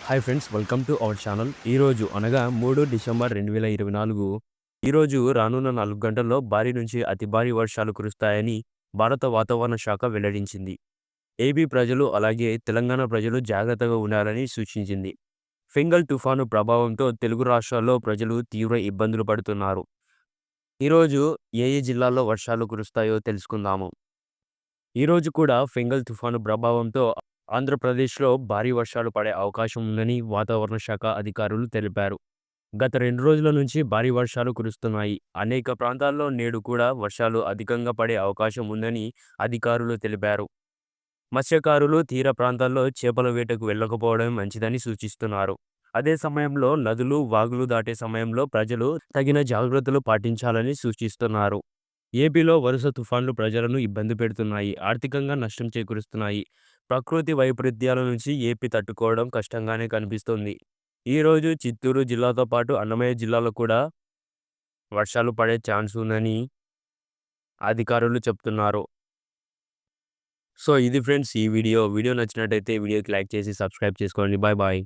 Hi friends, welcome to our channel. ఈరోజు అనగా 3 December 2024 ఈరోజు రానున్న 4 గంటల్లో భారీ నుంచి అతి భారీ వర్షాలు కురుస్తాయని భారత వాతావరణ శాఖ వెల్లడించింది. ఏపీ ప్రజలు అలాగే తెలంగాణ ప్రజలు జాగ్రత్తగా ఉండాలని సూచించింది. ఫెంగల్ తుఫాను ప్రభావంతో తెలుగు రాష్ట్రాల్లో ప్రజలు తీవ్ర ఇబ్బందులు పడుతున్నారు. ఈరోజు ఏ ఏ జిల్లాల్లో వర్షాలు కురుస్తాయో తెలుసుకుందాము. ఈరోజు కూడా ఫెంగల్ తుఫాను ప్రభావంతో ఆంధ్రప్రదేశ్లో భారీ వర్షాలు పడే అవకాశం ఉందని వాతావరణ శాఖ అధికారులు తెలిపారు. గత 2 రోజుల నుంచి భారీ వర్షాలు కురుస్తున్నాయి. అనేక ప్రాంతాల్లో నేడు కూడా వర్షాలు అధికంగా పడే అవకాశం ఉందని అధికారులు తెలిపారు. మత్స్యకారులు తీర ప్రాంతాల్లో చేపల వేటకు వెళ్ళకపోవడం మంచిదని సూచిస్తున్నారు. అదే సమయంలో నదులు, వాగులు దాటే సమయంలో ప్రజలు తగిన జాగ్రత్తలు పాటించాలని సూచిస్తున్నారు. ఏపీలో వరుస తుఫాన్లు ప్రజలను ఇబ్బంది పెడుతున్నాయి, ఆర్థికంగా నష్టం చేకూరుస్తున్నాయి. ప్రకృతి వైపరీత్యాల నుంచి ఏపీ తట్టుకోవడం కష్టంగానే కనిపిస్తుంది. ఈరోజు చిత్తూరు జిల్లాతో పాటు అన్నమయ్య జిల్లాలో కూడా వర్షాలు పడే ఛాన్స్ ఉందని అధికారులు చెప్తున్నారు. సో ఇది ఫ్రెండ్స్ ఈ వీడియో నచ్చినట్టయితే వీడియోకి లైక్ చేసి సబ్స్క్రైబ్ చేసుకోండి. Bye bye.